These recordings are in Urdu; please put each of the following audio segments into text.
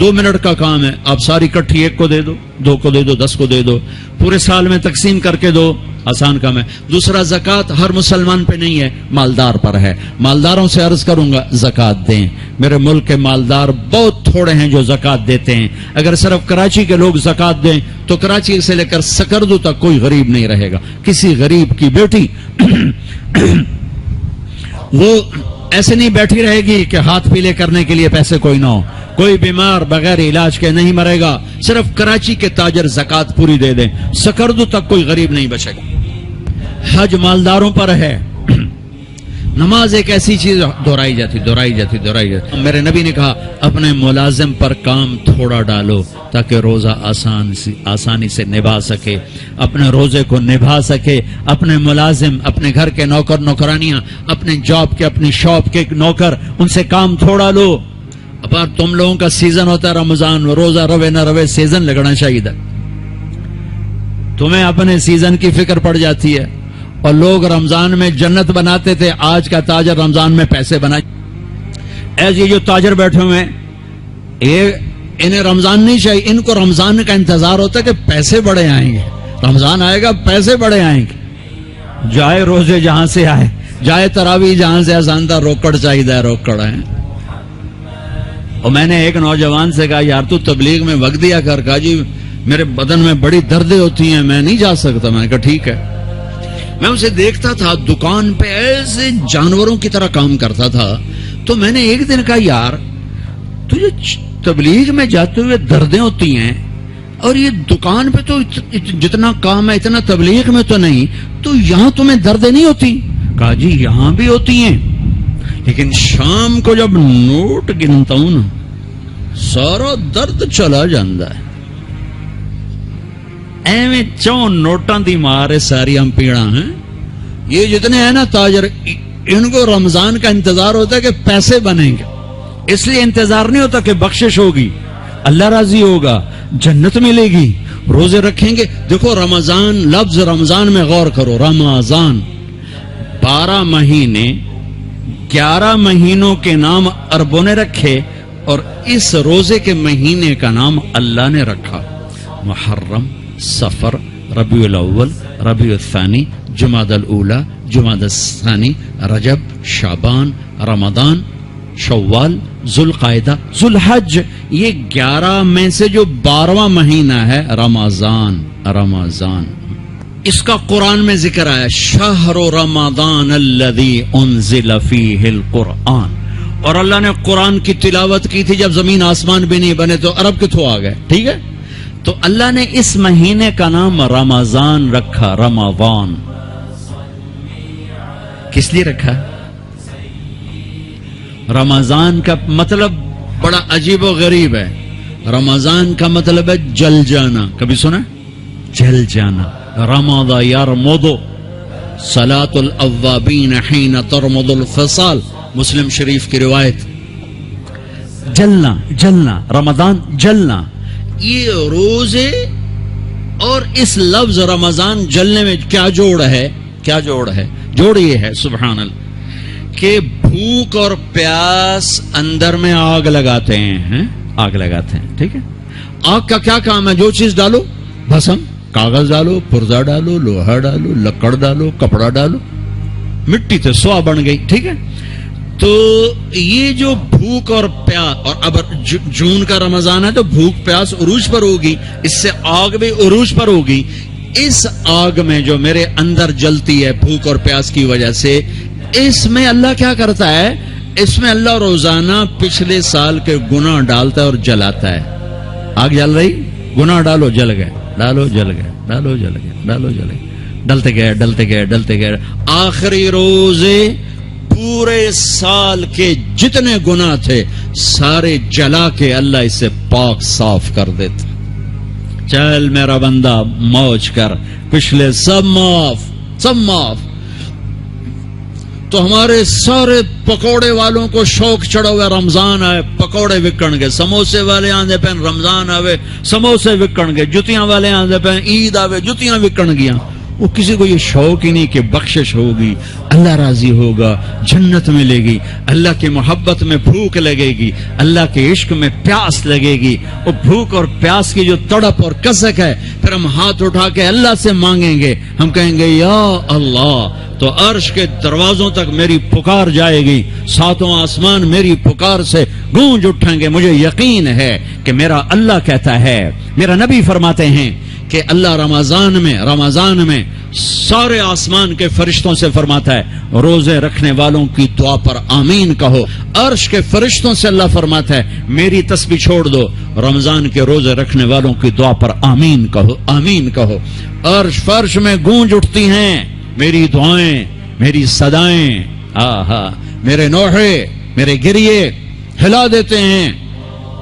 2 منٹ کا کام ہے، آپ ساری کٹھی 1 کو دے دو، 2 کو دے دو، 10 کو دے دو، پورے سال میں تقسیم کر کے دو، آسان کام ہے۔ دوسرا، زکوٰۃ ہر مسلمان پہ نہیں ہے، مالدار پر ہے۔ مالداروں سے عرض کروں گا زکوٰۃ دیں۔ میرے ملک کے مالدار بہت تھوڑے ہیں جو زکوٰۃ دیتے ہیں۔ اگر صرف کراچی کے لوگ زکوٰۃ دیں تو کراچی سے لے کر سکردو تک کوئی غریب نہیں رہے گا۔ کسی غریب کی بیٹی وہ ایسے نہیں بیٹھی رہے گی کہ ہاتھ پیلے کرنے کے لیے پیسے کوئی نہ ہو۔ کوئی بیمار بغیر علاج کے نہیں مرے گا۔ صرف کراچی کے تاجر زکوٰۃ پوری دے دیں، سکردو تک کوئی غریب نہیں بچے گا۔ حج مالداروں پر ہے۔ نماز ایک ایسی چیز دہرائی جاتی۔ میرے نبی نے کہا اپنے ملازم پر کام تھوڑا ڈالو تاکہ روزہ آسانی سے نبھا سکے، اپنے روزے کو نبھا سکے۔ اپنے ملازم، اپنے گھر کے نوکر نوکرانیاں، اپنے جاب کے، اپنی شاپ کے نوکر، ان سے کام تھوڑا لو۔ اب تم لوگوں کا سیزن ہوتا ہے رمضان، روزہ روے نہ روے سیزن لگنا چاہیے تھا۔ تمہیں اپنے سیزن کی فکر پڑ جاتی ہے، اور لوگ رمضان میں جنت بناتے تھے، آج کا تاجر رمضان میں پیسے بنائے۔ ایسے جو تاجر بیٹھے ہوئے ہیں، انہیں رمضان نہیں چاہیے، ان کو رمضان کا انتظار ہوتا ہے کہ پیسے بڑے آئیں گے، رمضان آئے گا پیسے بڑے آئیں گے۔ جائے روزے جہاں سے آئے، جائے تراویح جہاں سے آسان تھا، روکڑ چاہیے روکڑ ہے۔ اور میں نے ایک نوجوان سے کہا یار تو تبلیغ میں وقت دیا کر۔ کہا جی میرے بدن میں بڑی دردیں ہوتی ہیں، میں نہیں جا سکتا۔ میں نے کہا ٹھیک ہے۔ میں اسے دیکھتا تھا دکان پہ ایسے جانوروں کی طرح کام کرتا تھا، تو میں نے ایک دن کہا یار تجھے تبلیغ میں جاتے ہوئے دردیں ہوتی ہیں اور یہ دکان پہ تو جتنا کام ہے اتنا تبلیغ میں تو نہیں، تو یہاں تمہیں دردیں نہیں ہوتی؟ کہا جی یہاں بھی ہوتی ہیں، لیکن شام کو جب نوٹ گنتا ہوں نا سارا درد چلا جاندہ ہے۔ ایویں 4 نوٹاں دی مارے ساری ہم پیڑا ہیں۔ یہ جتنے ہیں نا تاجر، ان کو رمضان کا انتظار ہوتا ہے کہ پیسے بنیں گے، اس لیے انتظار نہیں ہوتا کہ بخشش ہوگی، اللہ راضی ہوگا، جنت ملے گی، روزے رکھیں گے۔ دیکھو رمضان، لفظ رمضان میں غور کرو، رمضان 12 مہینے، 11 مہینوں کے نام عربوں نے رکھے اور اس روزے کے مہینے کا نام اللہ نے رکھا۔ محرم، صفر، ربیع الاول، ربیع الثانی، جمادی الاولی، جمادی الثانی، رجب، شعبان، رمضان، شوال، ذوالقعدہ، ذوالحج۔ یہ 11 میں سے جو 12واں مہینہ ہے رمضان۔ اس کا قرآن میں ذکر آیا، شہر رمضان الذی انزل فیہ القرآن۔ اور اللہ نے قرآن کی تلاوت کی تھی جب زمین آسمان بھی نہیں بنے، تو عرب کتوں آ گئے، ٹھیک ہے؟ تو اللہ نے اس مہینے کا نام رمضان رکھا۔ رمضان کس لیے رکھا؟ رمضان کا مطلب بڑا عجیب و غریب ہے۔ رمضان کا مطلب ہے جل جانا، کبھی سنا؟ جل جانا۔ رمض یرمض، صلاۃ الاوابین حین ترمض الفصال، مسلم شریف کی روایت۔ جلنا، جلنا، رمضان جلنا۔ یہ روزے اور اس لفظ رمضان جلنے میں کیا جوڑ ہے؟ کیا جوڑ ہے؟ جوڑ یہ ہے سبحان اللہ کہ بھوک اور پیاس اندر میں آگ لگاتے ہیں، آگ لگاتے ہیں، ٹھیک ہے؟ آگ کا کیا کام ہے؟ جو چیز ڈالو، بھسم، کاغذ ڈالو، پرزا ڈالو، لوہا ڈالو، لکڑ ڈالو، کپڑا ڈالو، مٹی تو سوا بن گئی، ٹھیک ہے؟ تو یہ جو بھوک اور پیاس، اور اب جون کا رمضان ہے تو بھوک پیاس عروج پر ہوگی، اس سے آگ بھی عروج پر ہوگی۔ اس آگ میں جو میرے اندر جلتی ہے بھوک اور پیاس کی وجہ سے، اس میں اللہ کیا کرتا ہے؟ اس میں اللہ روزانہ پچھلے سال کے گناہ ڈالتا ہے اور جلاتا ہے۔ آگ جل رہی، گناہ ڈالو، جل گئے، ڈالو جل گئے، ڈالو جل گئے، ڈالو جل گئے، ڈلتے گئے، ڈلتے گئے، ڈلتے گئے، آخری روزے پورے سال کے جتنے گناہ تھے سارے جلا کے اللہ اسے پاک صاف کر دیتا۔ چل میرا بندہ موج کر، پچھلے سب معاف، سب معاف۔ تو ہمارے سارے پکوڑے والوں کو شوق چڑھا ہوا رمضان آئے پکوڑے وکن گے، سموسے والے آندے پہ رمضان آوے سموسے وکن گے، جتیاں والے آندے پہ عید آوے جتیاں وکن گیا۔ وہ کسی کو یہ شوق ہی نہیں کہ بخشش ہوگی، اللہ راضی ہوگا، جنت ملے گی، اللہ کی محبت میں بھوک لگے گی، اللہ کے عشق میں پیاس لگے گی. وہ بھوک اور پیاس کی جو تڑپ اور کسک ہے، پھر ہم ہاتھ اٹھا کے اللہ سے مانگیں گے. ہم کہیں گے یا اللہ، تو عرش کے دروازوں تک میری پکار جائے گی، ساتوں آسمان میری پکار سے گونج اٹھیں گے. مجھے یقین ہے کہ میرا اللہ کہتا ہے، میرا نبی فرماتے ہیں کہ اللہ رمضان میں سارے آسمان کے فرشتوں سے فرماتا ہے روزے رکھنے والوں کی دعا پر آمین کہو. عرش کے فرشتوں سے اللہ فرماتا ہے میری تسبیح چھوڑ دو، رمضان کے روزے رکھنے والوں کی دعا پر آمین کہو، آمین کہو. عرش فرش میں گونج اٹھتی ہیں میری دعائیں، میری صدائیں. آہا، میرے نوحے، میرے گریے ہلا دیتے ہیں.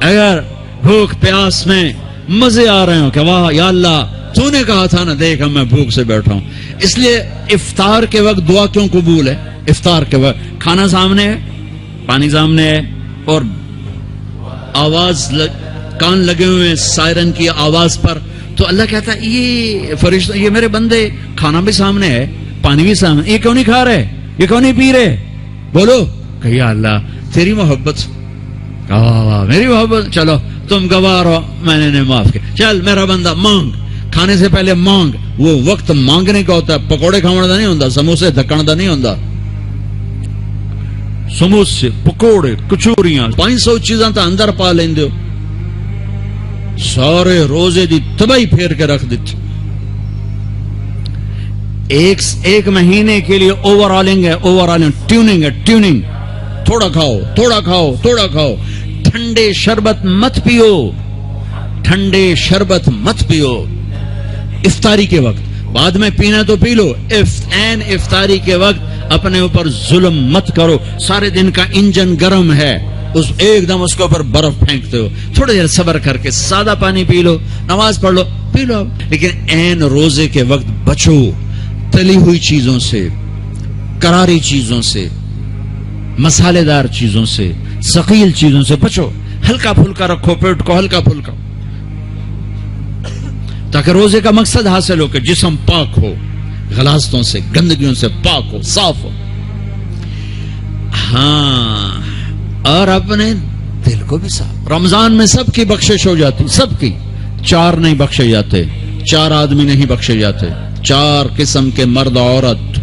اگر بھوک پیاس میں مزے آ رہے ہوں کہ واہ یا اللہ تو نے کہا تھا نا، دیکھ میں بھوک سے بیٹھا ہوں. اس لیے افطار کے وقت دعا کیوں قبول ہے؟ افطار کے وقت کھانا سامنے ہے، پانی سامنے ہے، اور آواز کان لگے ہوئے ہیں سائرن کی آواز پر، تو اللہ کہتا ہے یہ فرشتہ، یہ میرے بندے، کھانا بھی سامنے ہے، پانی بھی سامنے، یہ کیوں نہیں کھا رہے، یہ کیوں نہیں پی رہے؟ بولو کہ یا اللہ تیری محبت، میری محبت، چلو تم گوار ہو، میں نے معاف کیا، چل میرا بندہ مانگ، کھانے سے پہلے مانگ. وہ وقت مانگنے کا ہوتا ہے، پکوڑے کھاؤں دا نہیں ہوتا، سموسے دکن دا نہیں ہوتا. سموسے، پکوڑے، کچوریاں، 500 چیزاں تو اندر پا لیندے ہو. سارے روزے دی تباہی پھیر کے رکھ دیتے. ایک مہینے کے لیے اوور آلنگ ہے، ٹیوننگ ہے، ٹیوننگ. تھوڑا کھاؤ، تھوڑا کھاؤ، تھوڑا کھاؤ. ٹھنڈے شربت مت پیو، ٹھنڈے شربت مت پیو افطاری کے وقت. بعد میں پینا تو پی لو، این افطاری کے وقت اپنے اوپر ظلم مت کرو. سارے دن کا انجن گرم ہے، ایک دم اس کے اوپر برف پھینکتے ہو. تھوڑی دیر صبر کر کے سادہ پانی پی لو، نماز پڑھ لو، پی لو. لیکن این روزے کے وقت بچو تلی ہوئی چیزوں سے، کراری چیزوں سے، مسالے دار چیزوں سے، ثقیل چیزوں سے بچو. ہلکا پھلکا رکھو پیٹ کو، ہلکا پھلکا، تاکہ روزے کا مقصد حاصل ہو کہ جسم پاک ہو، غلاظتوں سے، گندگیوں سے پاک ہو، صاف ہو. ہاں، اور اپنے دل کو بھی صاف. رمضان میں سب کی بخشش ہو جاتی، سب کی. 4 نہیں بخشے جاتے، 4 آدمی نہیں بخشے جاتے، 4 قسم کے مرد عورت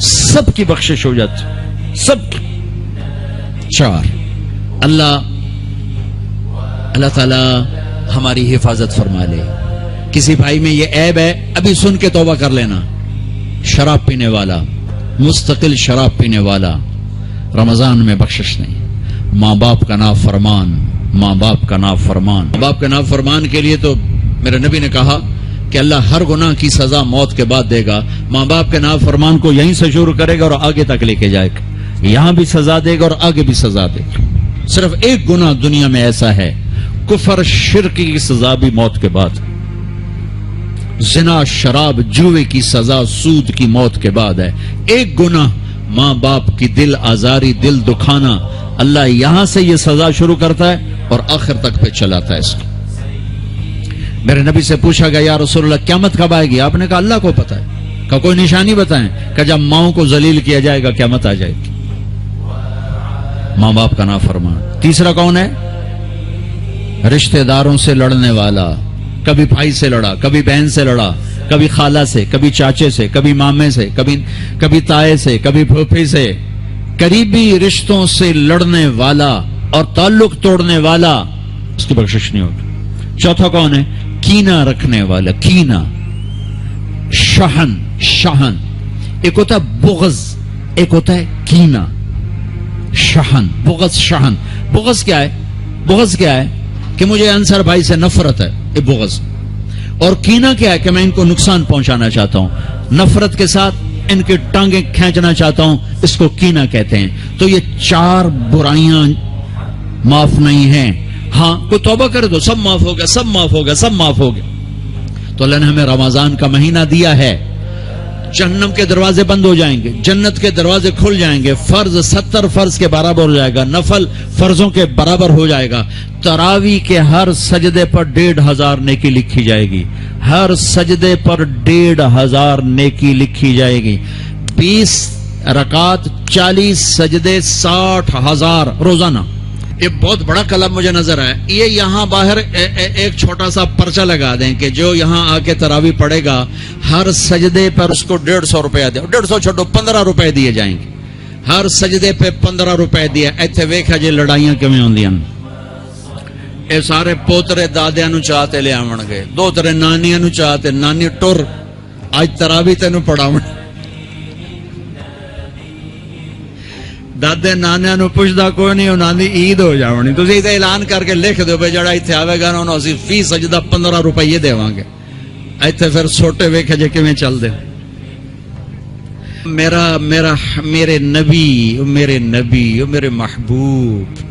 سب کی بخشش ہو جاتی، سب کی. 4. اللہ تعالی ہماری حفاظت فرما لے. کسی بھائی میں یہ عیب ہے، ابھی سن کے توبہ کر لینا. شراب پینے والا، مستقل شراب پینے والا، رمضان میں بخشش نہیں. ماں باپ کا نافرمان، ماں باپ کا نافرمان. ماں باپ کا نافرمان کے لیے تو میرے نبی نے کہا کہ اللہ ہر گناہ کی سزا موت کے بعد دے گا. ماں باپ کے نافرمان کو یہیں سے شروع کرے گا اور آگے تک لے کے جائے گا. یہاں بھی سزا دے گا اور آگے بھی سزا دے گا. صرف ایک گناہ دنیا میں ایسا ہے، کفر شرک کی سزا بھی موت کے بعد. زنا، شراب، جوے کی سزا، سود کی موت کے بعد ہے. ایک گناہ ماں باپ کی دل آزاری، دل دکھانا، اللہ یہاں سے یہ سزا شروع کرتا ہے اور آخر تک پہ چلاتا ہے اس کو. میرے نبی سے پوچھا گیا یا رسول اللہ قیامت کب آئے گی؟ آپ نے کہا اللہ کو پتا ہے. کہ کوئی نشانی بتائیں؟ کہ جب ماؤں کو ذلیل کیا جائے گا قیامت آ جائے گی. ماں باپ کا نافرمان. تیسرا کون ہے؟ رشتہ داروں سے لڑنے والا. کبھی بھائی سے لڑا، کبھی بہن سے لڑا، کبھی خالہ سے، کبھی چاچے سے، کبھی مامے سے، کبھی تائے سے، کبھی پھوپھی سے. قریبی رشتوں سے لڑنے والا اور تعلق توڑنے والا، اس کی بخشش نہیں ہوگی. چوتھا کون ہے؟ کینہ رکھنے والا. کینہ، شہن. ایک ہوتا ہے بغض، ایک ہوتا ہے کینہ. شہن، بغض، شہن. بغض کیا ہے؟ بغض کیا ہے؟ کہ مجھے انصر بھائی سے نفرت ہے، یہ بغض. اور کینہ کیا ہے؟ کہ میں ان کو نقصان پہنچانا چاہتا ہوں، نفرت کے ساتھ ان کی ٹانگیں کھینچنا چاہتا ہوں، اس کو کینہ کہتے ہیں. تو یہ 4 برائیاں معاف نہیں ہیں. ہاں کوئی توبہ کرے تو سب معاف ہو گیا، سب معاف ہو گیا، سب معاف ہو گیا. تو اللہ نے ہمیں رمضان کا مہینہ دیا ہے. جہنم کے دروازے بند ہو جائیں گے، جنت کے دروازے کھل جائیں گے. فرض 70 فرض کے برابر ہو جائے گا، نفل فرضوں کے برابر ہو جائے گا. تراوی کے ہر سجدے پر 1500 نیکی لکھی جائے گی. ہر سجدے پر 1500 نیکی لکھی جائے گی. 20 رکعت 40 سجدے 60,000 روزانہ. یہ بہت بڑا کلام مجھے نظر آیا. یہ یہاں باہر ایک چھوٹا سا پرچہ لگا دیں کہ جو یہاں آ کے تراوی پڑھے گا ہر سجدے پر اس کو 150 روپیہ دے. 150 چھوٹو 15 روپے دیے جائیں گے. ہر سجدے پہ 15 روپے دیا. ایتھے ویکھا جی لڑائیاں کیویں ہوندیاں. اے سارے پوترے دادیاں نو چاہتے لے آون گے, دوترے نانیاں نو چاہتے, نانی ٹر اج تراوی تینوں پڑھاون. دادے نانیاں نو پوچھدا کوئی نہیں, انہاں دی عید ہو جاونی. تسی تے اعلان کر کے لکھ دیو بے جڑا ایتھے آوے گا نا انہوں اسی فی سجدہ 15 روپے دیواں گے. ایتھے پھر سوٹے ویکھے جے کیویں چل دے. میرے نبی, میرے محبوب,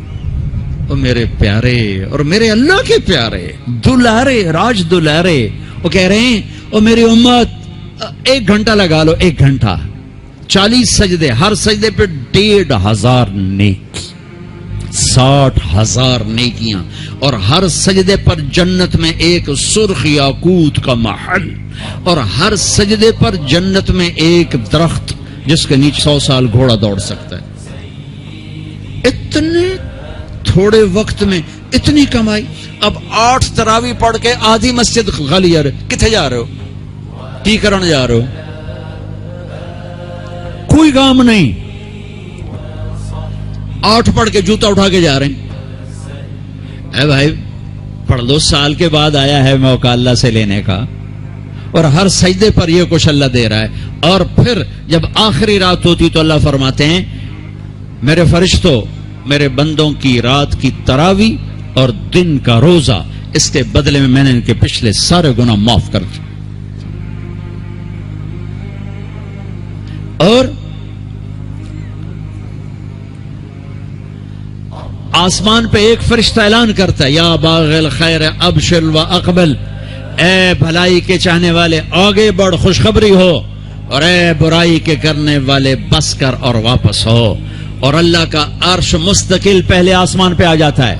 میرے پیارے اور میرے اللہ کے پیارے دلارے, راج دلارے, وہ کہہ رہے ہیں او میری امت 1 گھنٹہ لگا لو, 1 گھنٹہ 40 سجدے, ہر سجدے پہ 1500 نیکی, 60,000 نیکیاں, اور ہر سجدے پر جنت میں ایک سرخ یاقوت کا محل, اور ہر سجدے پر جنت میں ایک درخت جس کے نیچے 100 سال گھوڑا دوڑ سکتا ہے. اتنے تھوڑے وقت میں اتنی کمائی. اب 8 تراوی پڑھ کے آدھی مسجد خالی جا رہے, کتنے جا رہے ہو, کی کرن جا رہے ہو, کوئی کام نہیں. 8 پڑھ کے جوتا اٹھا کے جا رہے ہیں. اے بھائی پڑھ لو, سال کے بعد آیا ہے موقع اللہ سے لینے کا, اور ہر سجدے پر یہ کچھ اللہ دے رہا ہے. اور پھر جب آخری رات ہوتی تو اللہ فرماتے ہیں میرے فرشتوں, میرے بندوں کی رات کی تراوی اور دن کا روزہ, اس کے بدلے میں نے ان کے پچھلے سارے گناہ معاف کر دیے. اور آسمان پہ ایک فرشتہ اعلان کرتا ہے یا باغ الخیر ابشر و اقبل, اے بھلائی کے چاہنے والے آگے بڑھ خوشخبری ہو, اور اے برائی کے کرنے والے بس کر اور واپس ہو. اور اللہ کا عرش مستقل پہلے آسمان پہ آ جاتا ہے.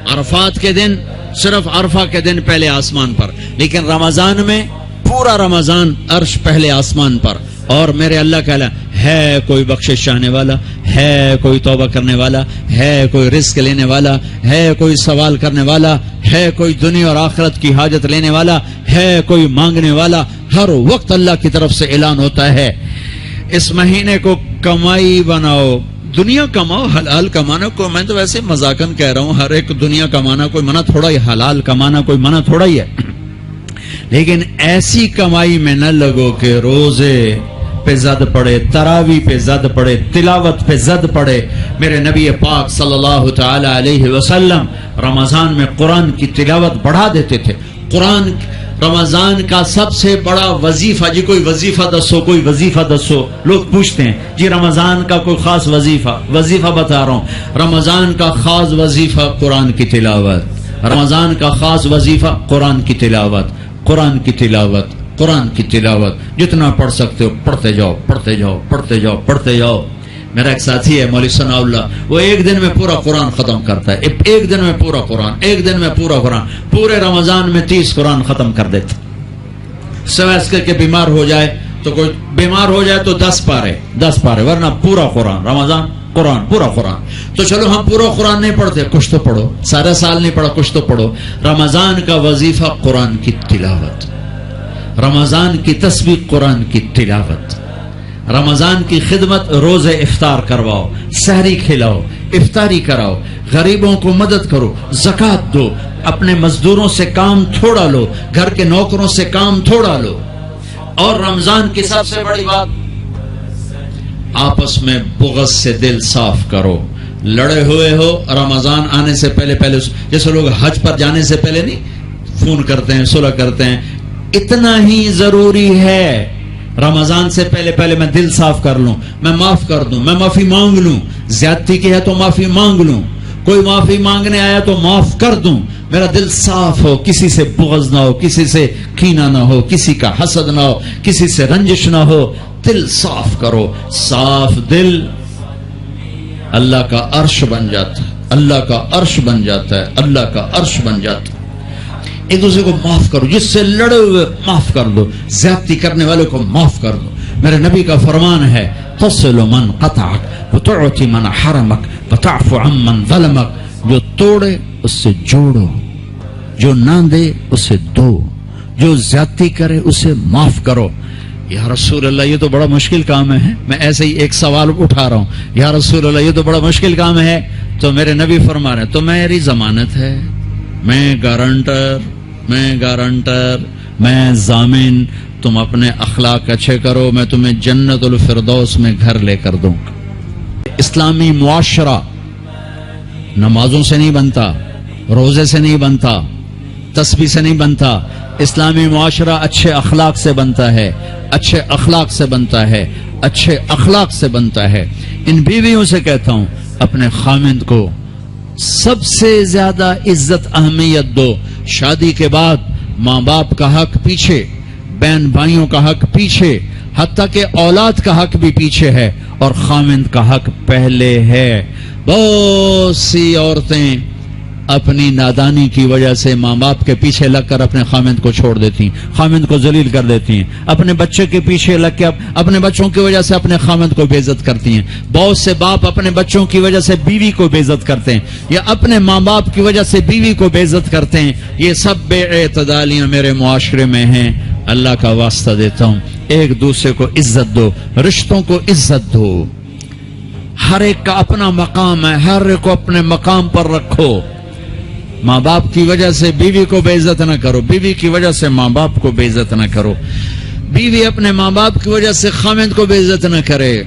عرفات کے دن صرف عرفہ کے دن پہلے آسمان پر, لیکن رمضان میں پورا رمضان عرش پہلے آسمان پر. اور میرے اللہ کا اعلان ہے, کوئی بخشش چاہنے والا ہے, کوئی توبہ کرنے والا ہے, کوئی رزق لینے والا ہے, کوئی سوال کرنے والا ہے, کوئی دنیا اور آخرت کی حاجت لینے والا ہے, کوئی مانگنے والا. ہر وقت اللہ کی طرف سے اعلان ہوتا ہے اس مہینے کو کمائی بناؤ, دنیا کماؤ, حلال کمانا. کو میں تو ویسے مذاقن کہہ رہا ہوں, ہر ایک دنیا کمانا کوئی منع تھوڑا ہی, حلال کمانا کوئی منع تھوڑا ہی ہے, لیکن ایسی کمائی میں نہ لگو کہ روزے پہ زد پڑے, تراوی پہ زد پڑے, تلاوت پہ زد پڑے. میرے نبی پاک صلی اللہ تعالی علیہ وسلم رمضان میں قرآن کی تلاوت بڑھا دیتے تھے. قرآن رمضان کا سب سے بڑا وظیفہ, جی کوئی وظیفہ دسو, کوئی وظیفہ دسو. لوگ پوچھتے ہیں جی رمضان کا کوئی خاص وظیفہ بتا رہا ہوں. رمضان کا خاص وظیفہ قرآن کی تلاوت, رمضان کا خاص وظیفہ قرآن کی تلاوت, قرآن کی تلاوت, قرآن کی تلاوت. جتنا پڑھ سکتے ہو پڑھتے جاؤ, پڑھتے جاؤ, پڑھتے جاؤ, پڑھتے جاؤ. میرا ایک ساتھی ہے مولوی ثناء اللہ, وہ ایک دن میں پورا قرآن ختم کرتا ہے. ایک دن میں پورا قرآن, ایک دن میں پورا قرآن. پورے رمضان میں 30 قرآن ختم کر دیتا. سوائے اس کے بیمار ہو جائے تو, کوئی بیمار ہو جائے تو 10 پارے, ورنہ پورا قرآن رمضان, قرآن پورا قرآن. تو چلو ہم پورا قرآن نہیں پڑھتے, کچھ تو پڑھو. سارا سال نہیں پڑھا, کچھ تو پڑھو. رمضان کا وظیفہ قرآن کی تلاوت, رمضان کی تسبیح قرآن کی تلاوت, رمضان کی خدمت, روزے افطار کرواؤ, سحری کھلاؤ, افطاری کراؤ, غریبوں کو مدد کرو, زکوٰۃ دو, اپنے مزدوروں سے کام تھوڑا لو, گھر کے نوکروں سے کام تھوڑا لو. اور رمضان کی سب سے بڑی بات, آپس میں بغض سے دل صاف کرو. لڑے ہوئے ہو رمضان آنے سے پہلے, جیسے لوگ حج پر جانے سے پہلے نہیں فون کرتے ہیں, صلح کرتے ہیں, اتنا ہی ضروری ہے. رمضان سے پہلے میں دل صاف کر لوں, میں معاف کر دوں, میں معافی مانگ لوں. زیادتی کی ہے تو معافی مانگ لوں, کوئی معافی مانگنے آیا تو معاف کر دوں. میرا دل صاف ہو, کسی سے بغض نہ ہو, کسی سے کینہ نہ ہو, کسی کا حسد نہ ہو, کسی سے رنجش نہ ہو. دل صاف کرو. صاف دل اللہ کا عرش بن جاتا ہے. اللہ کا عرش بن جاتا ہے، اللہ کا عرش بن جاتا ہے۔ ایک دوسرے کو معاف کرو، جس سے لڑے ہوئے معاف کر دو، زیادتی کرنے والے کو معاف کر دو۔ میرے نبی کا فرمان ہے تصل من قطعک وتعطی من حرمک وتعفو عن من ظلمک، جو توڑے اس سے جوڑو، جو نہ دے اسے دو، جو زیادتی کرے اسے معاف کرو۔ یا رسول اللہ یہ تو بڑا مشکل کام ہے، میں ایسے ہی ایک سوال اٹھا رہا ہوں، یا رسول اللہ یہ تو بڑا مشکل کام ہے، تو میرے نبی فرما رہے ہیں تو میری ضمانت ہے، میں گارنٹر، میں ضامن، تم اپنے اخلاق اچھے کرو، میں تمہیں جنت الفردوس میں گھر لے کر دوں۔ اسلامی معاشرہ نمازوں سے نہیں بنتا، روزے سے نہیں بنتا، تسبیح سے نہیں بنتا، اسلامی معاشرہ اچھے اخلاق سے بنتا ہے، اچھے اخلاق سے بنتا ہے، اچھے اخلاق سے بنتا ہے۔ ان بیویوں سے کہتا ہوں اپنے خامند کو سب سے زیادہ عزت اہمیت دو۔ شادی کے بعد ماں باپ کا حق پیچھے، بہن بھائیوں کا حق پیچھے، حتیٰ کہ اولاد کا حق بھی پیچھے ہے، اور خامند کا حق پہلے ہے۔ بہت سی عورتیں اپنی نادانی کی وجہ سے ماں باپ کے پیچھے لگ کر اپنے خامند کو چھوڑ دیتی ہیں، خامند کو ذلیل کر دیتی ہیں، اپنے بچے کے پیچھے لگ کے اپنے بچوں کی وجہ سے اپنے خامند کو بے عزت کرتی ہیں۔ بہت سے باپ اپنے بچوں کی وجہ سے بیوی کو بے عزت کرتے ہیں، یا اپنے ماں باپ کی وجہ سے بیوی کو بے عزت کرتے ہیں۔ یہ سب بے اعتدالیاں میرے معاشرے میں ہیں۔ اللہ کا واسطہ دیتا ہوں ایک دوسرے کو عزت دو، رشتوں کو عزت دو۔ ہر ایک کا اپنا مقام ہے، ہر ایک کو اپنے مقام پر رکھو۔ ماں باپ کی وجہ سے بیوی کو بے عزت نہ کرو، بیوی کی وجہ سے ماں باپ کو بے عزت نہ کرو، بیوی اپنے ماں باپ کی وجہ سے خامند کو بے عزت نہ کرے۔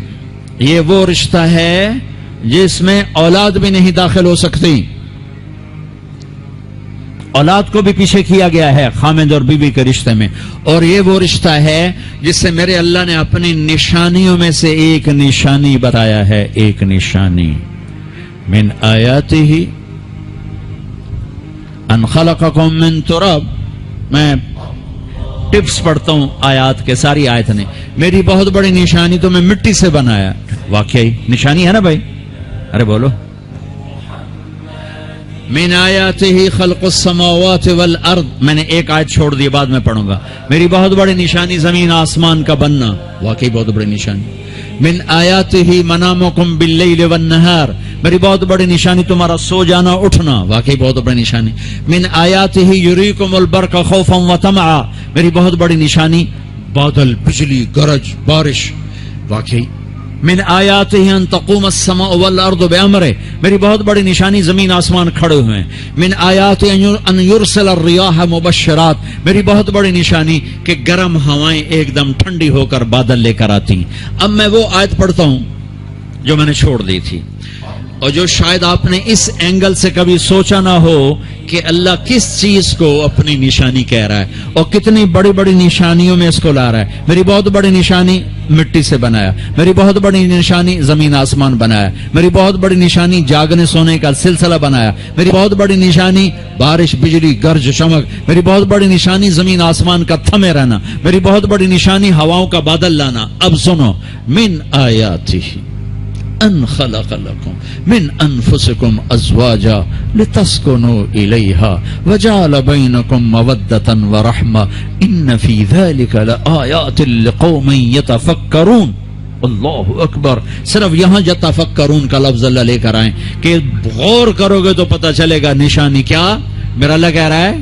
یہ وہ رشتہ ہے جس میں اولاد بھی نہیں داخل ہو سکتی، اولاد کو بھی پیچھے کیا گیا ہے خامند اور بیوی کے رشتے میں۔ اور یہ وہ رشتہ ہے جس سے میرے اللہ نے اپنی نشانیوں میں سے ایک نشانی بتایا ہے، ایک نشانی من آیاتہ ان خلقکم من تراب۔ میں ٹپس پڑھتا ہوں آیات کے، ساری آیت نے میری بہت بڑی نشانی تو میں مٹی سے بنایا۔ واقعی نشانی ہے نا بھائی، ارے بولو۔ من آیاتہ خلق السماوات والارض، میں نے ایک آیت چھوڑ دی، بعد میں پڑھوں گا۔ میری بہت بڑی نشانی زمین آسمان کا بننا، واقعی بہت بڑی نشانی۔ من آیاتہ منامکم باللیل والنہار، میری بہت بڑی نشانی تمہارا سو جانا اٹھنا، واقعی بہت بڑی نشانی۔ من آیاتہ یریکم البرق خوفا وطمعا، میری بہت بڑی نشانی بادل، بجلی، گرج، بارش، واقعی۔ من آیاتہ ان تقوم السماء والارض بامرہ، میری بہت بڑی نشانی زمین آسمان کھڑے ہوئے ہیں۔ من آیاتہ ان یرسل الریاح مبشرات، میری بہت بڑی نشانی کہ گرم ہوائیں ایک دم ٹھنڈی ہو کر بادل لے کر آتی ہیں۔ اب میں وہ آیت پڑھتا ہوں جو میں نے چھوڑ دی تھی، اور جو شاید آپ نے اس اینگل سے کبھی سوچا نہ ہو کہ اللہ کس چیز کو اپنی نشانی کہہ رہا ہے اور کتنی بڑی بڑی نشانیوں میں اس کو لا رہا ہے۔ میری بہت بڑی نشانی مٹی سے بنایا، میری بہت بڑی نشانی زمین آسمان بنایا، میری بہت بڑی نشانی جاگنے سونے کا سلسلہ بنایا، میری بہت بڑی نشانی بارش، بجلی، گرج، چمک، میری بہت بڑی نشانی زمین آسمان کا تھمے رہنا، میری بہت بڑی نشانی ہواؤں کا بادل لانا۔ اب سنو، من آیاتہ ان خلق لکم من انفسکم ازواجا لتسکنوا الیہا وجعل بینکم مودۃ ورحمہ ان فی ذلک لآیات لقوم یتفکرون۔ اللہ اکبر، صرف یہاں یتفکرون کا لفظ اللہ لے کر آئیں کہ غور کرو گے تو پتہ چلے گا نشانی کیا۔ میرا اللہ کہہ رہا ہے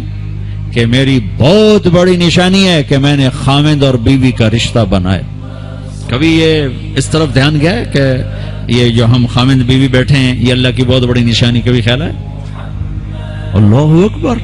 کہ میری بہت بڑی نشانی ہے کہ میں نے خامند اور بیوی کا رشتہ بنایا۔ کبھی یہ اس طرف دھیان گیا ہے کہ یہ جو ہم خامند بیوی بیٹھے ہیں یہ اللہ کی بہت بڑی نشانی، کبھی خیال ہے؟ اللہ اکبر،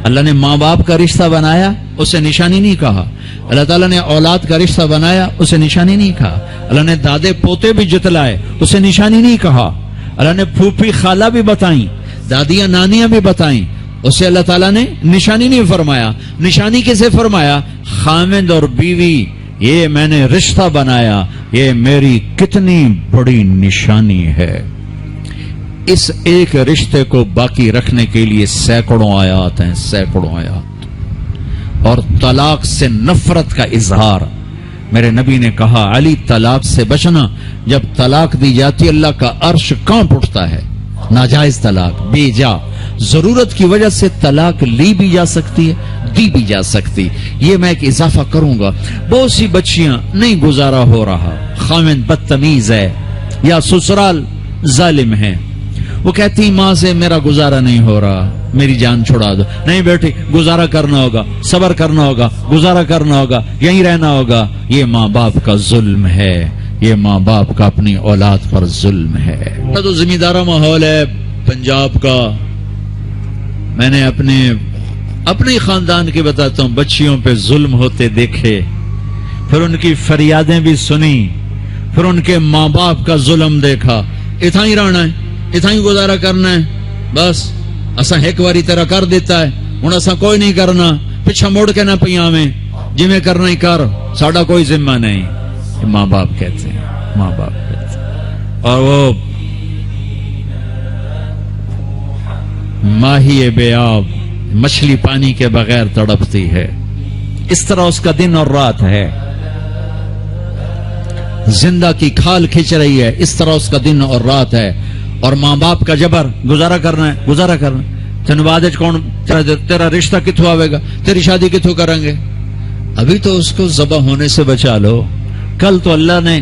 اللہ نے ماں باپ کا رشتہ بنایا، اسے نشانی نہیں کہا۔ اللہ تعالیٰ نے اولاد کا رشتہ بنایا، اسے نشانی نہیں کہا۔ اللہ نے دادے پوتے بھی جتلائے، اسے نشانی نہیں کہا۔ اللہ نے پھوپھی خالہ بھی بتائیں، دادیاں نانیاں بھی بتائیں، اسے اللہ تعالیٰ نے نشانی نہیں فرمایا۔ نشانی کسے فرمایا؟ خامند اور بیوی، یہ میں نے رشتہ بنایا، یہ میری کتنی بڑی نشانی ہے۔ اس ایک رشتے کو باقی رکھنے کے لیے سینکڑوں آیات ہیں، سینکڑوں آیات۔ اور طلاق سے نفرت کا اظہار، میرے نبی نے کہا علی طلاق سے بچنا، جب طلاق دی جاتی اللہ کا عرش کانپ اٹھتا ہے، ناجائز طلاق بے جا ضرورت کی وجہ سے طلاق لی بھی جا سکتی ہے، دی بھی جا سکتی. یہ میں ایک اضافہ کروں گا. بہت سی بچیاں نہیں گزارا ہو رہا، خاوند بدتمیز ہے یا سسرال ظالم ہے، وہ کہتی ماں سے میرا گزارا نہیں ہو رہا، میری جان چھڑا دو. نہیں بیٹی، گزارا کرنا ہوگا، صبر کرنا ہوگا، گزارا کرنا ہوگا، یہیں رہنا ہوگا. یہ ماں باپ کا ظلم ہے، یہ ماں باپ کا اپنی اولاد پر ظلم ہے. تو زمیندارہ ماحول ہے پنجاب کا. میں نے اپنے خاندان کی بتاتا ہوں، بچیوں پہ ظلم ہوتے دیکھے، پھر ان کی فریادیں بھی سنی، پھر ان کے ماں باپ کا ظلم دیکھا. اتنا ہی رہنا ہے، اتنا ہی گزارا کرنا ہے، بس اساں ایک باری تیرا کر دیتا ہے، ہوں اساں کوئی نہیں کرنا، پیچھا مڑ کے نہ پیاویں، جی میں کرنا ہی کر، ساڈا کوئی ذمہ نہیں. ماں باپ کہتے ہیں، ماں باپ کہتے ہیں. اور وہ ماہی بے آب مچھلی پانی کے بغیر تڑپتی ہے، اس طرح اس کا دن اور رات ہے. زندہ کی کھال کھچ رہی ہے، اس طرح اس کا دن اور رات ہے. اور ماں باپ کا جبر، گزارا کرنا ہے، گزارا کرنا ہے. تین بعد کون تیرا رشتہ کتوں آئے گا، تیری شادی کتوں کریں گے؟ ابھی تو اس کو ذبح ہونے سے بچا لو. کل تو اللہ نے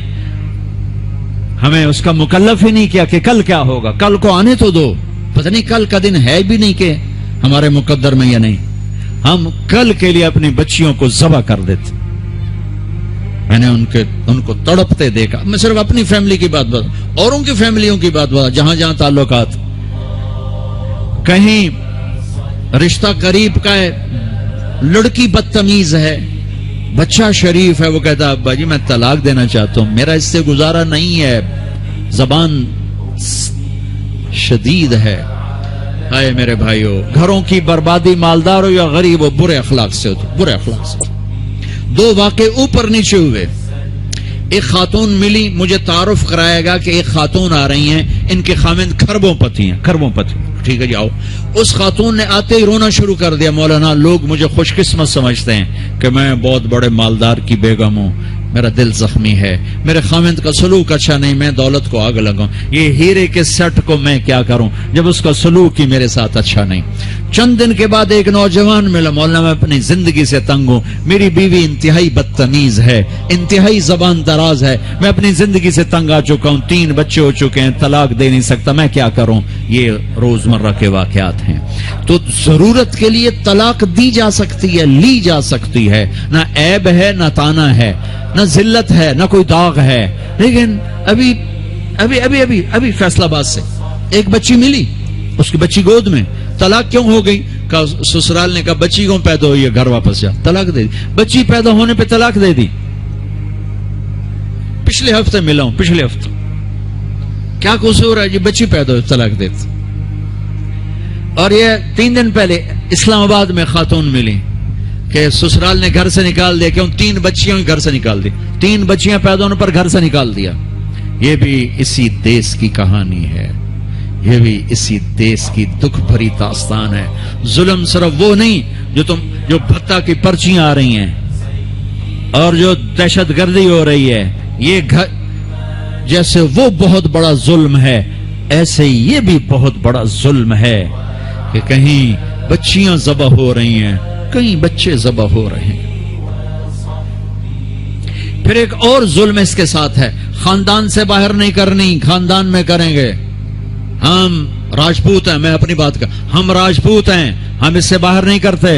ہمیں اس کا مکلف ہی نہیں کیا کہ کل کیا ہوگا، کل کو آنے تو دو. پتہ نہیں کل کا دن ہے بھی نہیں کہ ہمارے مقدر میں یا نہیں. ہم کل کے لیے اپنی بچیوں کو ذبح کر دیتے. میں نے ان کو تڑپتے دیکھا. میں صرف اپنی فیملی کی بات بتا، اوروں کی فیملیوں کی بات بتا، جہاں جہاں تعلقات. کہیں رشتہ قریب کا ہے، لڑکی بدتمیز ہے، بچہ شریف ہے، وہ کہتا ہے ابا جی میں طلاق دینا چاہتا ہوں، میرا اس سے گزارا نہیں ہے، زبان شدید ہے. آئے میرے بھائیو، گھروں کی بربادی مالدار ہو یا غریب ہو، برے اخلاق سے ہو، برے اخلاق سے. دو واقعے اوپر نیچے ہوئے. ایک خاتون ملی، مجھے تعارف کرایا گا کہ ایک خاتون آ رہی ہیں، ان کے خاوند کھربوں پتی ہیں، کھربوں پتی. ٹھیک ہے جی آؤ. اس خاتون نے آتے ہی رونا شروع کر دیا. مولانا لوگ مجھے خوش قسمت سمجھتے ہیں کہ میں بہت بڑے مالدار کی بیگم ہوں، میرا دل زخمی ہے، میرے خاوند کا سلوک اچھا نہیں، میں دولت کو آگ لگاؤں، یہ ہیرے کے سیٹ کو میں کیا کروں جب اس کا سلوک ہی میرے ساتھ اچھا نہیں. چند دن کے بعد ایک نوجوان ملا، مولانا میں اپنی زندگی سے تنگ ہوں، میری بیوی انتہائی بدتمیز ہے، انتہائی زبان دراز ہے، میں اپنی زندگی سے تنگ آ چکا ہوں، 3 بچے ہو چکے ہیں، طلاق دے نہیں سکتا، میں کیا کروں. یہ روزمرہ کے واقعات ہیں. تو ضرورت کے لیے طلاق دی جا سکتی ہے، لی جا سکتی ہے، نہ عیب ہے نہ تانا ہے، نہ ذلت ہے نہ کوئی داغ ہے. لیکن ابھی فیصلہ آباد سے ایک بچی ملی، اس کی بچی گود میں، طلاق کیوں ہو گئی؟ سسرال نے کہا بچی کیوں پیدا ہوئی ہے، گھر واپس جا. طلاق دے دی. بچی پیدا ہونے پہ طلاق دے دی. پچھلے ہفتے ملا ہوں، پچھلے ہفتے. کیا قصور ہے جی؟ بچی پیدا ہوئی، طلاق دے دی. اور یہ 3 دن پہلے اسلام آباد میں خاتون ملی کہ سسرال نے گھر سے نکال دیا، کیوں 3 بچیاں گھر سے نکال دی، 3 بچیاں پیدا ہونے پر گھر سے نکال دیا. یہ بھی اسی دیس کی کہانی ہے، یہ بھی اسی دیس کی دکھ بھری داستان ہے. ظلم صرف وہ نہیں جو بھتہ کی پرچیاں آ رہی ہیں اور جو دہشت گردی ہو رہی ہے، یہ جیسے وہ بہت بڑا ظلم ہے، ایسے یہ بھی بہت بڑا ظلم ہے کہ کہیں بچیاں ذبح ہو رہی ہیں، کئی بچے ذبح ہو رہے ہیں. پھر ایک اور ظلم اس کے ساتھ ہے، خاندان سے باہر نہیں کرنی، خاندان میں کریں گے. ہم راجپوت ہیں، میں اپنی بات کر، ہم راجپوت ہیں، ہم اس سے باہر نہیں کرتے.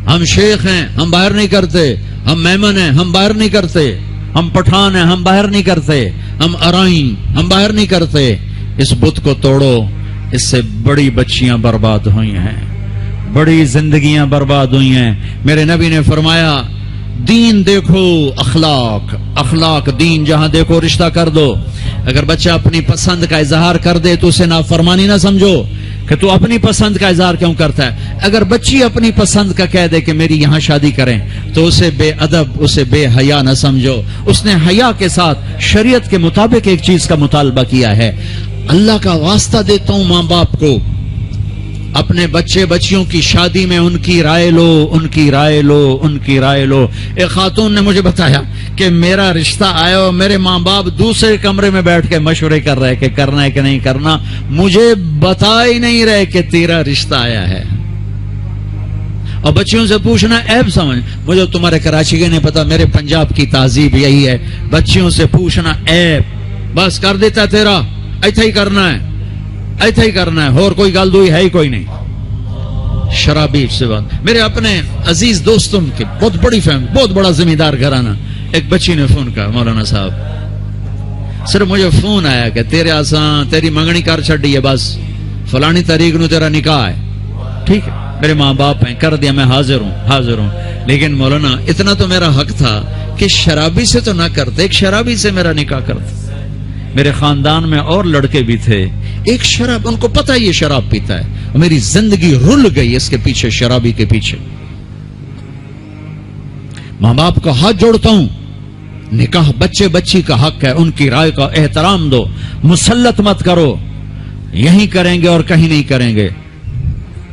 ہم شیخ ہیں، ہم باہر نہیں کرتے. ہم میمن ہیں، ہم باہر نہیں کرتے. ہم پٹھان ہیں، ہم باہر نہیں کرتے. ہم ارائیں، ہم باہر نہیں کرتے. اس بت کو توڑو، اس سے بڑی بچیاں برباد ہوئی ہیں، بڑی زندگیاں برباد ہوئی ہیں. میرے نبی نے فرمایا دین دیکھو، اخلاق، اخلاق دین جہاں دیکھو رشتہ کر دو. اگر بچہ اپنی پسند کا اظہار کر دے تو اسے نافرمانی نہ سمجھو کہ تو اپنی پسند کا اظہار کیوں کرتا ہے. اگر بچی اپنی پسند کا کہہ دے کہ میری یہاں شادی کریں تو اسے بے ادب، اسے بے حیا نہ سمجھو. اس نے حیا کے ساتھ شریعت کے مطابق ایک چیز کا مطالبہ کیا ہے. اللہ کا واسطہ دیتا ہوں ماں باپ کو، اپنے بچے بچیوں کی شادی میں ان کی رائے لو، ان کی رائے لو، ان کی رائے لو. ایک خاتون نے مجھے بتایا کہ میرا رشتہ آیا اور میرے ماں باپ دوسرے کمرے میں بیٹھ کے مشورے کر رہے کہ کرنا ہے کہ نہیں کرنا, مجھے بتا ہی نہیں رہے کہ تیرا رشتہ آیا ہے. اور بچیوں سے پوچھنا عیب سمجھ, مجھے تمہارے کراچی کے نہیں پتا, میرے پنجاب کی تہذیب یہی ہے, بچیوں سے پوچھنا عیب. بس کر دیتا تیرا, ایسا ہی کرنا ہے, ایسا ہی کرنا ہے, اور کوئی گل دوئی ہے ہی کوئی نہیں. شرابی سے بات, میرے اپنے عزیز دوستوں کے بہت بڑی فیملی, بہت بڑا زمیندار گھرانہ, ایک بچی نے فون کہا, مولانا صاحب صرف مجھے فون آیا کہ تیرے آسان تیری منگنی کر چھڑی ہے, بس فلانی تاریخ نو تیرا نکاح ہے, ٹھیک ہے میرے ماں باپ ہیں, کر دیا, میں حاضر ہوں. لیکن مولانا اتنا تو میرا حق تھا کہ شرابی سے تو نہ کرتے, ایک شرابی سے میرا نکاح کرتے. میرے خاندان میں اور لڑکے بھی تھے, ایک شراب, ان کو پتہ یہ شراب پیتا ہے, میری زندگی رل گئی اس کے پیچھے, شرابی کے پیچھے. ماں باپ کا ہاتھ جوڑتا ہوں, نکاح بچے بچی کا حق ہے, ان کی رائے کا احترام دو, مسلط مت کرو, یہیں کریں گے اور کہیں نہیں کریں گے.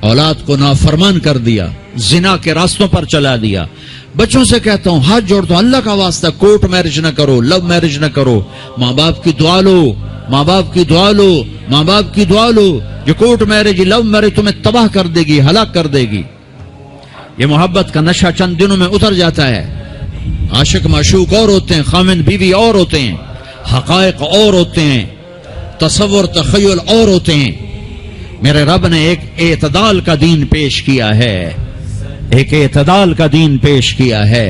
اولاد کو نافرمان کر دیا, زنا کے راستوں پر چلا دیا. بچوں سے کہتا ہوں, ہاتھ جوڑتا ہوں, اللہ کا واسطہ کورٹ میرج نہ کرو, لو میرج نہ کرو, ماں باپ کی دعا لو, ماں باپ کی دعا لو, ماں باپ کی دعا لو. یہ کورٹ میرج, لو میرج تمہیں تباہ کر دے گی, ہلاک کر دے گی. یہ محبت کا نشہ چند دنوں میں اتر جاتا ہے. عاشق معشوق اور ہوتے ہیں, خاوند بیوی اور ہوتے ہیں, حقائق اور ہوتے ہیں, تصور تخیل اور ہوتے ہیں. میرے رب نے ایک اعتدال کا دین پیش کیا ہے, ایک اعتدال کا دین پیش کیا ہے.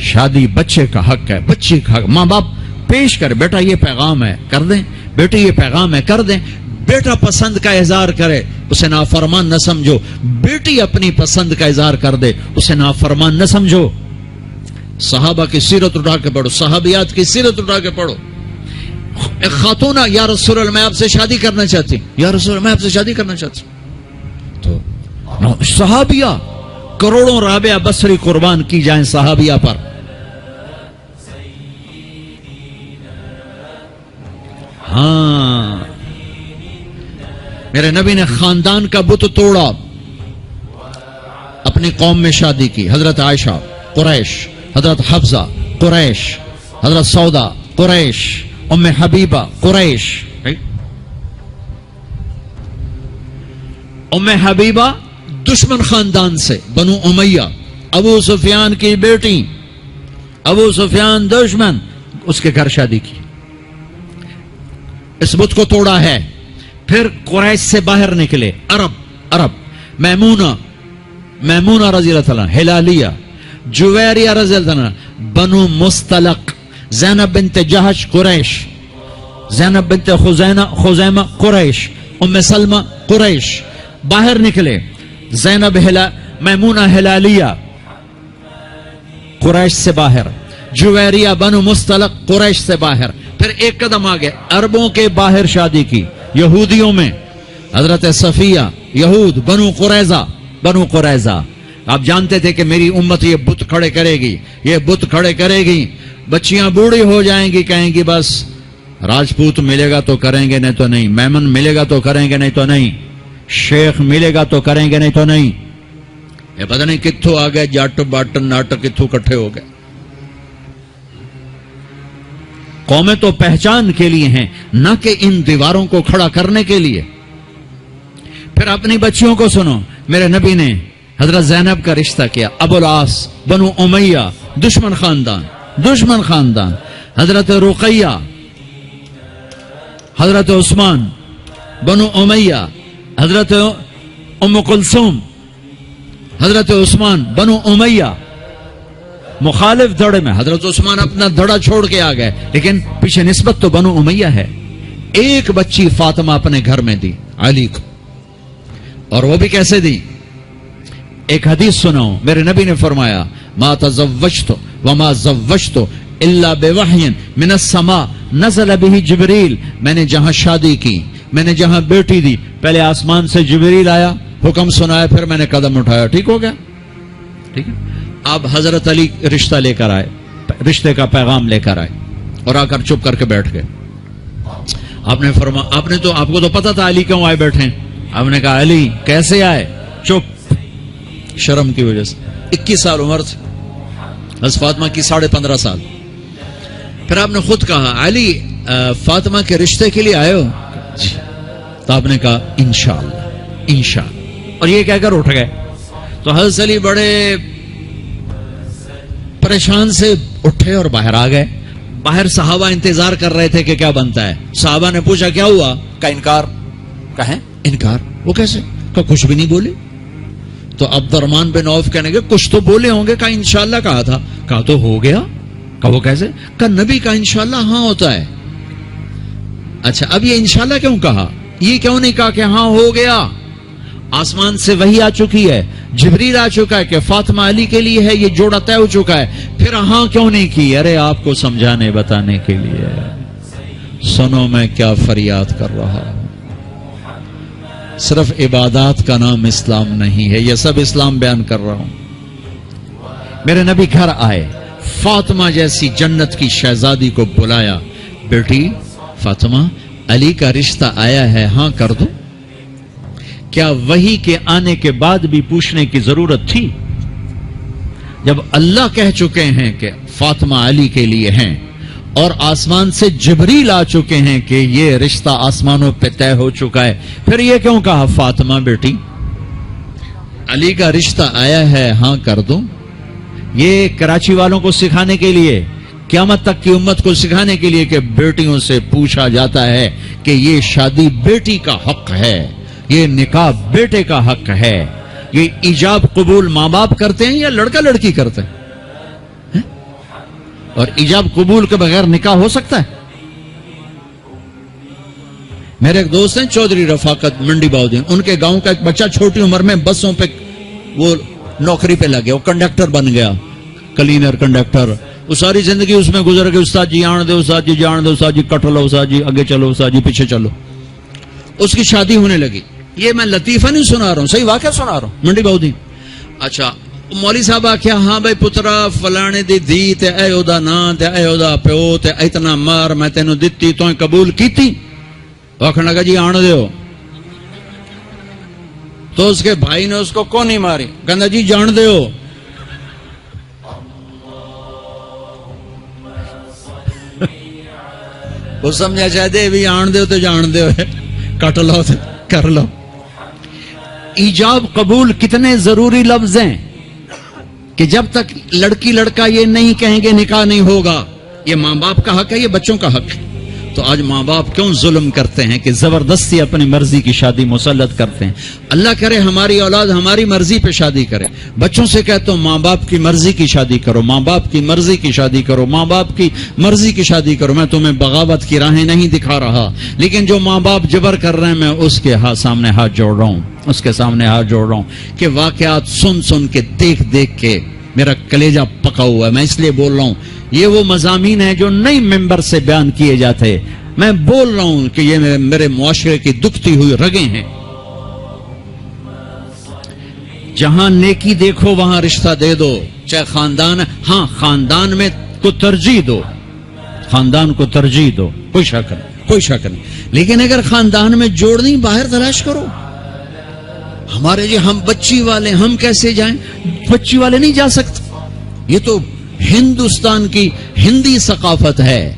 شادی بچے کا حق ہے, بچی کا حق. ماں باپ پیش کر, بیٹا یہ پیغام ہے, کر دیں, بیٹی یہ پیغام ہے, کر دیں. بیٹا پسند کا اظہار کرے, اسے نافرمان نہ سمجھو. بیٹی اپنی پسند کا اظہار کر دے, اسے نافرمان نہ سمجھو. صحابہ کی سیرت اٹھا کے پڑھو, صحابیات کی سیرت اٹھا کے پڑھو. ایک خاتون, یا رسول اللہ میں آپ سے شادی کرنا چاہتی ہوں, یا رسول اللہ میں آپ سے شادی کرنا چاہتی ہوں. تو صحابیہ کروڑوں رابعہ بصری قربان کی جائیں صحابیہ پر. ہاں, میرے نبی نے خاندان کا بت توڑا, اپنی قوم میں شادی کی. حضرت عائشہ قریش, حضرت حفصہ قریش, حضرت سودا قریش, ام حبیبہ قریش. ام حبیبہ دشمن خاندان سے, بنو امیہ, ابو سفیان کی بیٹی, ابو سفیان دشمن, اس کے گھر شادی کی. اس بت کو توڑا ہے. پھر قریش سے باہر نکلے عرب, میمونہ رضی اللہ عنہ, ہلالیہ, جویریہ رضی اللہ عنہ, بنو مستلق, زینب بنت جہش قریش, زینب بنت خزیمہ قریش, ام سلمہ قریش. باہر نکلے, زینب میمونہ ہلالیہ قریش سے باہر, جویریہ بنو مستلق قریش سے باہر. پھر ایک قدم آگے عربوں کے باہر شادی کی, یہودیوں میں. حضرت صفیہ, یہود, بنو قریظہ. آپ جانتے تھے کہ میری امت یہ بت کھڑے کرے گی, یہ بت کھڑے کرے گی. بچیاں بوڑھی ہو جائیں گی, کہیں گی بس راجپوت ملے گا تو کریں گے, نہیں تو نہیں. میمن ملے گا تو کریں گے, نہیں تو نہیں. شیخ ملے گا تو کریں گے, نہیں تو نہیں. یہ پتہ نہیں کتھوں آ گئے جٹ بٹ نٹ, کتھوں کٹھے ہو گئے. قومیں تو پہچان کے لیے ہیں, نہ کہ ان دیواروں کو کھڑا کرنے کے لیے. پھر اپنی بچیوں کو سنو, میرے نبی نے حضرت زینب کا رشتہ کیا, ابو العاص, بنو امیہ, دشمن خاندان. حضرت رقیہ, حضرت عثمان, بنو امیہ, حضرت ام کلثوم, حضرت عثمان, بنو امیہ. مخالف دھڑے میں حضرت عثمان اپنا دھڑا چھوڑ کے آ گئے, لیکن پیچھے نسبت تو بنو امیہ ہے. ایک بچی فاطمہ اپنے گھر میں دی علی کو, اور وہ بھی کیسے دی؟ ایک حدیث سناؤں, میرے نبی نے فرمایا, ما تزوجت وما زوجت الا بوحی من السماء نزل به جبریل. میں نے جہاں شادی کی, میں نے جہاں بیٹی دی, پہلے آسمان سے جبریل آیا, حکم سنایا, پھر میں نے قدم اٹھایا. ٹھیک ہو گیا, ٹھیک ہے. آپ حضرت علی رشتہ لے کر آئے, رشتے کا پیغام لے کر آئے, اور آ کر چپ کر کے بیٹھ گئے. آپ نے فرمایا, آپ کو تو پتا تھا علی کیوں آئے بیٹھے. آپ نے کہا علی کیسے آئے؟ چپ, شرم کی وجہ سے. 21 سال عمر تھی حضرت فاطمہ کی 15.5 سال. پھر آپ نے خود کہا علی فاطمہ کے رشتے کے لیے آئے ہو؟ جی. تو آپ نے کہا انشاءاللہ انشاءاللہ، اور یہ کہہ کر اٹھ گئے. تو حضرت علی بڑے پریشان سے اٹھے اور باہر آ گئے. باہر صحابہ انتظار کر رہے تھے کہ کیا بنتا ہے. صحابہ نے پوچھا کیا ہوا؟ کا انکار. کہیں انکار؟ وہ کیسے؟ کہ کچھ بھی نہیں بولے. تو عبد الرحمن بن عوف کہنے گے کچھ تو بولے ہوں گے. کہا انشاءاللہ کہا تھا. کہا تو ہو گیا. کہا وہ کیسے؟ کہا نبی کا انشاءاللہ ہاں ہوتا ہے. اچھا اب یہ انشاءاللہ کیوں کہا؟ یہ کیوں نہیں کہا کہ ہاں ہو گیا؟ آسمان سے وحی آ چکی ہے، جبریل آ چکا ہے کہ فاطمہ علی کے لیے ہے، یہ جوڑا طے ہو چکا ہے. پھر ہاں کیوں نہیں کی؟ ارے آپ کو سمجھانے بتانے کے لیے. سنو میں کیا فریاد کر رہا ہوں. صرف عبادات کا نام اسلام نہیں ہے، یہ سب اسلام بیان کر رہا ہوں. میرے نبی گھر آئے، فاطمہ جیسی جنت کی شہزادی کو بلایا. بیٹی فاطمہ، علی کا رشتہ آیا ہے، ہاں کر دو. کیا وحی کے آنے کے بعد بھی پوچھنے کی ضرورت تھی؟ جب اللہ کہہ چکے ہیں کہ فاطمہ علی کے لیے ہیں اور آسمان سے جبریل آ چکے ہیں کہ یہ رشتہ آسمانوں پہ طے ہو چکا ہے، پھر یہ کیوں کہا فاطمہ بیٹی علی کا رشتہ آیا ہے، ہاں کر دو؟ یہ کراچی والوں کو سکھانے کے لیے، قیامت تک کی امت کو سکھانے کے لیے کہ بیٹیوں سے پوچھا جاتا ہے کہ یہ شادی بیٹی کا حق ہے، یہ نکاح بیٹے کا حق ہے. یہ ایجاب قبول ماں باپ کرتے ہیں یا لڑکا لڑکی کرتے ہیں؟ اور ایجاب قبول کے بغیر نکاح ہو سکتا ہے؟ میرے ایک دوست ہیں چودھری رفاقت منڈی باؤدین، ان کے گاؤں کا ایک بچہ چھوٹی عمر میں بسوں پہ وہ نوکری پہ لگ گیا، وہ کنڈکٹر بن گیا، کلینر کنڈکٹر. وہ ساری زندگی اس میں گزر گئی. استاد جی آن دے، استاد جی جان دے، استاد جی کٹ لو، استاد جی آگے چلو، استاد جی پیچھے چلو. اس کی شادی ہونے لگی. یہ میں لطیفہ نہیں سنا رہا ہوں، صحیح واقعہ سنا رہا ہوں. منڈی باؤدین. اچھا مولوی صاحب آخیا ہاں بھائی پترا فلانے دی دھی تے اے اودا نام تے اے اودا پیو تے اتنا مار میں تینوں دتی تو قبول کیتی. آخر لگا جی آن دیو. تو اس کے بھائی نے اس کو کون نہیں ماری، کہندا جی جان دیو. وہ سمجھا چاہتے بھی آن دیو تو جان دیو، کٹ لو تو کر لو. ایجاب قبول کتنے ضروری لفظ ہیں کہ جب تک لڑکی لڑکا یہ نہیں کہیں گے نکاح نہیں ہوگا. یہ ماں باپ کا حق ہے، یہ بچوں کا حق ہے. تو آج ماں باپ کیوں ظلم کرتے ہیں کہ زبردستی اپنی مرضی کی شادی مسلط کرتے ہیں. اللہ کرے ہماری اولاد ہماری مرضی پہ شادی کرے. بچوں سے کہتا ہوں ماں باپ کی مرضی کی شادی کرو، ماں باپ کی مرضی کی شادی کرو، ماں باپ کی مرضی کی شادی کرو. میں تمہیں بغاوت کی راہیں نہیں دکھا رہا، لیکن جو ماں باپ جبر کر رہے ہیں میں اس کے سامنے ہاتھ جوڑ رہا ہوں، اس کے سامنے ہاتھ جوڑ رہا ہوں کہ واقعات سن سن کے دیکھ دیکھ کے میرا کلیجہ پکا ہوا ہے. میں اس لیے بول رہا ہوں یہ وہ مضامین ہیں جو نئی ممبر سے بیان کیے جاتے. میں بول رہا ہوں کہ یہ میرے معاشرے کی دکھتی ہوئی رگیں ہیں. جہاں نیکی دیکھو وہاں رشتہ دے دو، چاہے خاندان. ہاں خاندان میں کو ترجیح دو، خاندان کو ترجیح دو، کوئی شک نہیں، کوئی شک نہیں. لیکن اگر خاندان میں جوڑ نہیں باہر تلاش کرو. ہمارے جی ہم بچی والے، ہم کیسے جائیں؟ بچی والے نہیں جا سکتے. یہ تو ہندوستان کی ہندی ثقافت ہے.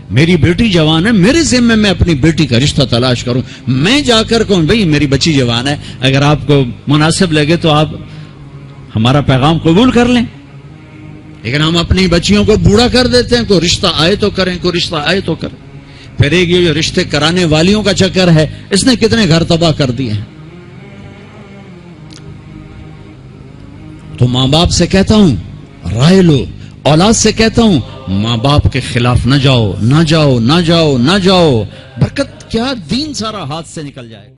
میری بیٹی جوان ہے، میرے ذمہ میں اپنی بیٹی کا رشتہ تلاش کروں. میں جا کر کہوں بھئی میری بچی جوان ہے، اگر آپ کو مناسب لگے تو آپ ہمارا پیغام قبول کر لیں. لیکن ہم اپنی بچیوں کو بوڑھا کر دیتے ہیں. کوئی رشتہ آئے تو کریں، کوئی رشتہ آئے تو کریں. پھر ایک یہ جو رشتے کرانے والیوں کا چکر ہے، اس نے کتنے گھر تباہ کر دیے ہیں. تو ماں باپ سے کہتا ہوں رائے لو. اولاد سے کہتا ہوں ماں باپ کے خلاف نہ جاؤ، نہ جاؤ، نہ جاؤ، نہ جاؤ. برکت کیا، دین سارا ہاتھ سے نکل جائے.